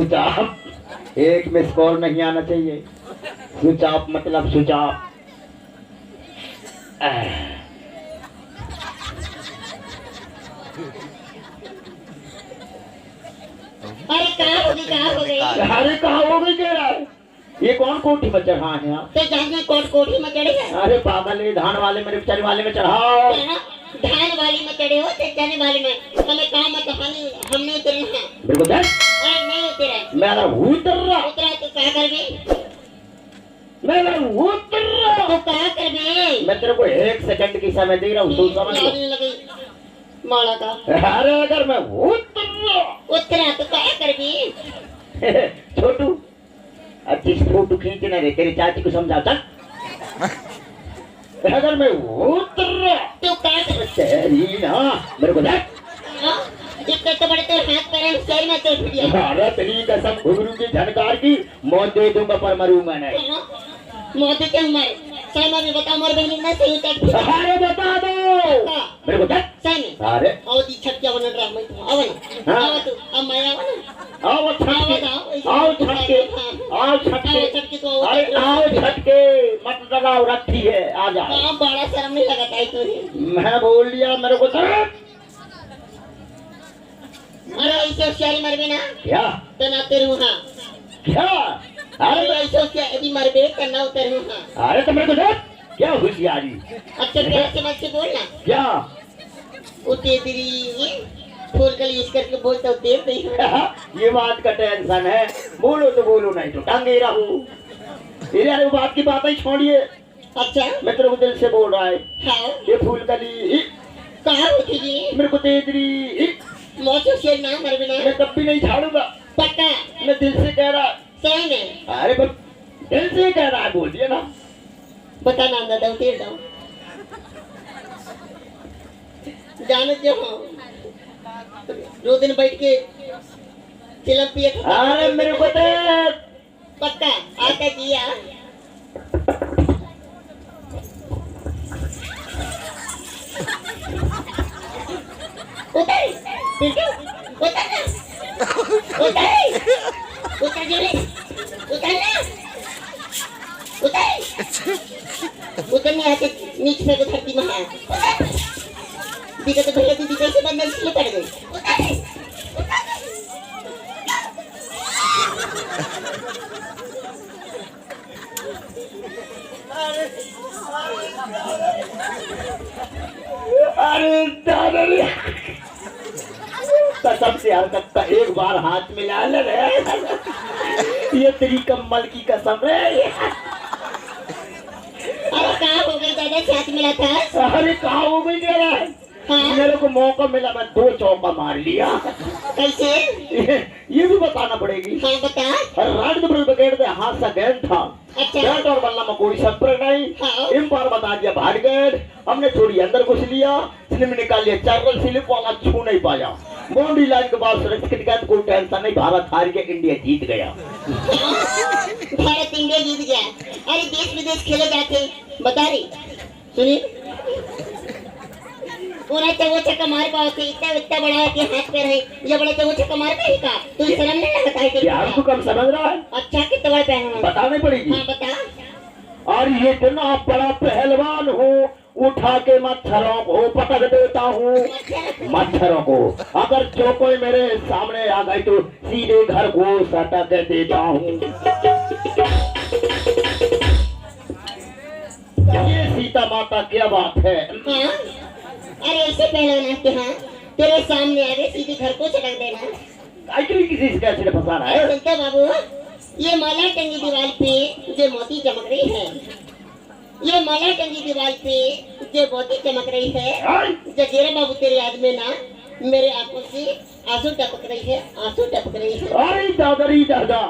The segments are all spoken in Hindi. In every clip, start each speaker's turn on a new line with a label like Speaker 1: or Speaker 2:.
Speaker 1: स्विच ऑफ, एक मिस कॉल नहीं आना चाहिए। स्विच ऑफ मतलब स्विच ऑफ।
Speaker 2: अरे कहाँ हो गई
Speaker 1: अरे कहाँ हो गई कह रहा है? ये कौन कोठी में चढ़ा है आप?
Speaker 2: तो जाने कोठी में चढ़े हैं।
Speaker 1: अरे पागल है, धान वाले मेरे बेचारे वाले में चढ़ाओ।
Speaker 2: धान वाली में चढ़े हो तो जाने वाले में हमें काम मत हमने उतरना है।
Speaker 1: बिल्कुल
Speaker 2: अरे नहीं उतरा।
Speaker 1: मैं उतर रहा
Speaker 2: तो क्या कर गई?
Speaker 1: मैं उतर रहा
Speaker 2: तो क्या कर गई?
Speaker 1: मैं तेरे को 1 सेकंड की समय दे रहा हूँ, तू समझ लो।
Speaker 2: माला का
Speaker 1: अरे अगर मैं
Speaker 2: उतरा तो क्या कर गई?
Speaker 1: छोटू अच्छी फोटो खींचना रे, तेरी चाची को समझा था। अगर मैं उतर
Speaker 2: तो क्या कर?
Speaker 1: तेरी ना मेरे को देख,
Speaker 2: इतने तो बड़े तेरे हाथ पैर हैं, शरीर में तो फट गया।
Speaker 1: अरे तेरी कसम घुघरू की झनकार की मौत दे दूंगा पर मरूंगा नहीं।
Speaker 2: मौत के हमारे सही में बता, मोर बहन ना सही उतर।
Speaker 1: अरे बता दो मेरे को देख।
Speaker 2: सही में
Speaker 1: अरे
Speaker 2: आओ दी छट क्या बन ड्रामा में आओ ना, आओ तू अब मैं आओ ना,
Speaker 1: आओ छटके, आओ छटके, आओ छटके,
Speaker 2: तो
Speaker 1: अरे आओ छटके, मत डराओ, रखी है आ जा।
Speaker 2: हां बड़ा शर्म नहीं लगता है तुझे?
Speaker 1: मैं बोल दिया मेरे को तो।
Speaker 2: अरे ऐसे शरीर मर भी ना
Speaker 1: क्या
Speaker 2: तो ना तेरे वहां
Speaker 1: क्या?
Speaker 2: अरे ऐसे क्या अभी मर बे करना उतर वहां।
Speaker 1: अरे तो मेरे को देख, क्या होशियारी।
Speaker 2: अच्छा प्यार से मत से बोलना।
Speaker 1: क्या
Speaker 2: उते तेरी फूल कली इस करके बोलता हूँ देर नहीं।
Speaker 1: ये बात का टेंशन है, बोलो तो बोलो, नहीं तो टांगे रहूं। यार वो बात की बात ही छोड़िए।
Speaker 2: अच्छा
Speaker 1: मैं तेरे को दिल से बोल रहा है।
Speaker 2: हाँ
Speaker 1: ये फूल कली
Speaker 2: कहाँ होती जी?
Speaker 1: मेरे को दे दी।
Speaker 2: मौसम से ना मर बिना
Speaker 1: मैं कभी नहीं झाड़ूंगा,
Speaker 2: पक्का?
Speaker 1: मैं दिल से कह रहा।
Speaker 2: सही में?
Speaker 1: अरे बस दिल से कह रहा है, बोल दिया ना।
Speaker 2: बता ना दादा उतर दो जाने जो दो दिन बैठ के चिलम पिए।
Speaker 1: अरे मेरे को तो
Speaker 2: पक्का आता किया। उतर उतर ना उतर जल्दी उतर ना उतर नहीं आते नीचे से धरती में है। दिखा तो भैया दीदी कैसे बंदर इसलिए पड़ गई।
Speaker 1: अरे दादा कसम से हरकत का एक बार हाथ मिला ले रे। ये तेरी कम्बल की कसम है।
Speaker 2: अरे कहाँ हो गई दादा? साथ मिला था।
Speaker 1: अरे कहाँ हो गई कह रहा है?
Speaker 2: हाँ?
Speaker 1: मेरे को मौका मिला, मैं 2 चौका मार लिया।
Speaker 2: कैसे?
Speaker 1: ये भी बताना पड़ेगी।
Speaker 2: हाँ बता।
Speaker 1: राड ब्रिगेड में हाथ सा गैंड था।
Speaker 2: अच्छा।
Speaker 1: गैंड और बल्ला में कोई संपर्क नहीं।
Speaker 2: हाँ।
Speaker 1: इन बार बता दिया भाड़ गैंड, हमने थोड़ी अंदर घुस लिया, स्लिम निकाल लिया, चार्वल स्लिप वाला छू नहीं पाया। बाउंड्री लाइन के बाद सुरक्षित गैंड, कोई टेंशन नहीं, भारत हार के इंडिया जीत गया।
Speaker 2: भारत इंडिया जीत गया। अरे देश विदेश खेले जाते बता रही सुनिए पूरा वो चक्का मार पाओ कि इतना बड़ा है कि हाथ पैर है, ये बड़ा वो चक्का मार पाई का तू शर्म नहीं लगता है?
Speaker 1: क्या हमको कम समझ रहा है?
Speaker 2: अच्छा कितना बड़ा पहलवान
Speaker 1: बतानी पड़ेगी।
Speaker 2: हाँ बता।
Speaker 1: और ये इतना बड़ा पहलवान हो, उठा के मच्छरों को पटक देता हूँ, मच्छरों को। अगर जो कोई मेरे सामने आ गई तो सीधे घर को सटक देता हूँ। ये सीता माता क्या बात है?
Speaker 2: हाँ? अरे ऐसे पहलवान के हाँ तेरे सामने आ गए सीधे घर को चटक देना।
Speaker 1: आखिर किसी से कैसे फंसा रहा है?
Speaker 2: सुनते बाबू, ये माला टंगी दीवार पे जो मोती चमक रही है, ये माला टंगी दीवार पे जो मोती चमक रही है, जगेरा बाबू तेरे याद में ना मेरे आंखों से आंसू टपक रही है, आंसू टपक रही है।
Speaker 1: अरे दादारी दादा,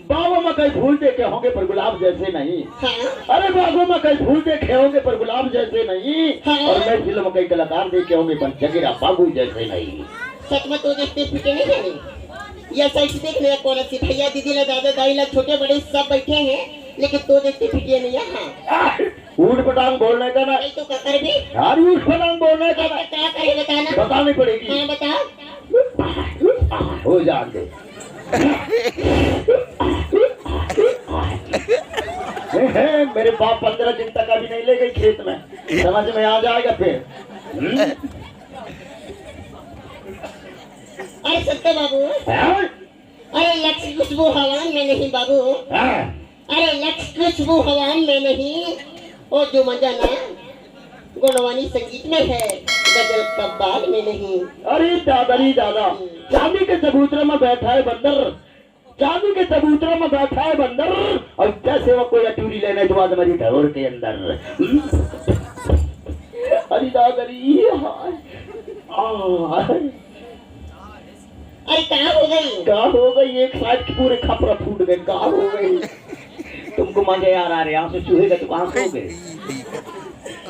Speaker 1: बाबा में कई फूल देखे होंगे पर गुलाब जैसे नहीं।
Speaker 2: हाँ?
Speaker 1: अरे बाबा में कई फूल देखे होंगे पर गुलाब जैसे नहीं।
Speaker 2: हाँ?
Speaker 1: और मैं फिल्म कई कलाकार देखे होंगे पर जगीरा बाबू जैसे नहीं।
Speaker 2: सच में तो देखते पीटे नहीं जाने। यह सच देख ले कौन सी भैया दीदी ला दादा दाई ला छोटे बड़े सब बैठे हैं, लेकिन तो देखते पीटे नहीं है। हाँ
Speaker 1: ऊट पटांग बोलने का ना
Speaker 2: तो कर भी
Speaker 1: यार, ऊट पटांग बोलने का ना
Speaker 2: क्या करे बताना?
Speaker 1: बतानी पड़ेगी।
Speaker 2: हाँ बता।
Speaker 1: हो जान दे। मेरे बाप 15 दिन तक अभी नहीं ले गई खेत में, समझ में आ जाएगा फिर।
Speaker 2: अरे सत्य बाबू, अरे लक्ष्य खुशबू हवा में नहीं बाबू, अरे लक्ष्य खुशबू हवा में नहीं, और जो मजा ना गुणवानी संगीत में है, गजल कव्वाल में नहीं।
Speaker 1: अरे दादा, चांदी के चबूतरे में बैठा है बंदर, चांदी के चबूतरे में बैठा है बंदर, और जैसे वो कोई अटूरी लेने तो आज मेरी ढोर के अंदर। अरे दादरी,
Speaker 2: अरे कहाँ हो गई?
Speaker 1: कहाँ हो गई? एक साइड के पूरे खपरा फूट गए, कहाँ हो गई? तुमको मजे यार आ रहे, आंसू चूहेगा तो कहाँ सो गए?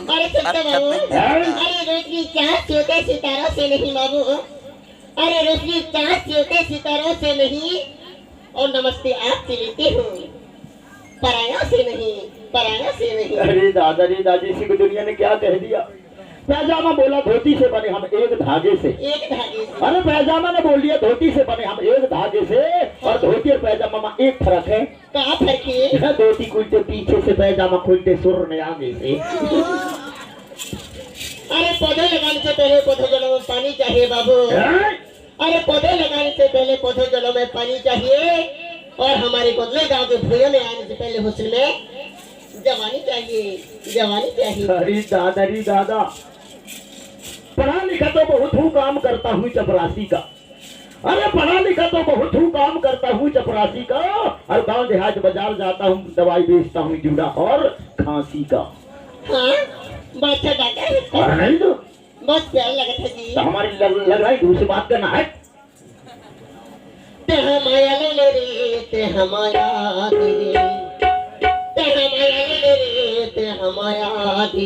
Speaker 2: अरे सत्य बाबू, अरे रोशनी चाँद छोटे सितारों से नहीं बाबू, अरे रोशनी चाँद छोटे सितारों से नहीं, और नमस्ते आपसे लेते हूँ, पराया से नहीं, पराया से नहीं।
Speaker 1: अरे दादाजी, इसी को दुनिया ने क्या कह दिया? पैजामा बोला धोती से बने हम एक धागे से,
Speaker 2: एक धागे से।
Speaker 1: अरे पैजामा ने बोल दिया धोती से बने हम एक धागे से, और धोती और पैजामा में एक फर्क है।
Speaker 2: कहाँ फर्क है?
Speaker 1: धोती खुलते पीछे से, पैजामा खुलते सुर ने आगे से।
Speaker 2: अरे पौधे लगाने से पहले पौधे जड़ों में पानी चाहिए बाबू, अरे पौधे लगाने से पहले पौधे जड़ों में पानी चाहिए, और हमारे गोदले गांव के भूयों में आने से पहले हुस्न में जवानी चाहिए, जवानी चाहिए।
Speaker 1: अरे दादा, पढ़ा लिखा तो बहुत हूँ, काम करता हूँ चपरासी का। अरे पढ़ा लिखा तो बहुत हूँ, काम करता हूँ चपरासी का, और गांव देहात बाजार जाता हूँ, दवाई बेचता हूँ जूड़ा और खांसी का।
Speaker 2: हाँ, बहुत अच्छा डाका है,
Speaker 1: और नहीं तो
Speaker 2: बहुत प्यारा लगा था जी।
Speaker 1: तो हमारी लग रहा है दूसरी बात करना है।
Speaker 2: ते हमाया ले रे, ते हमाया दे रे, ते हमाया ले रे, ते हमाया दे।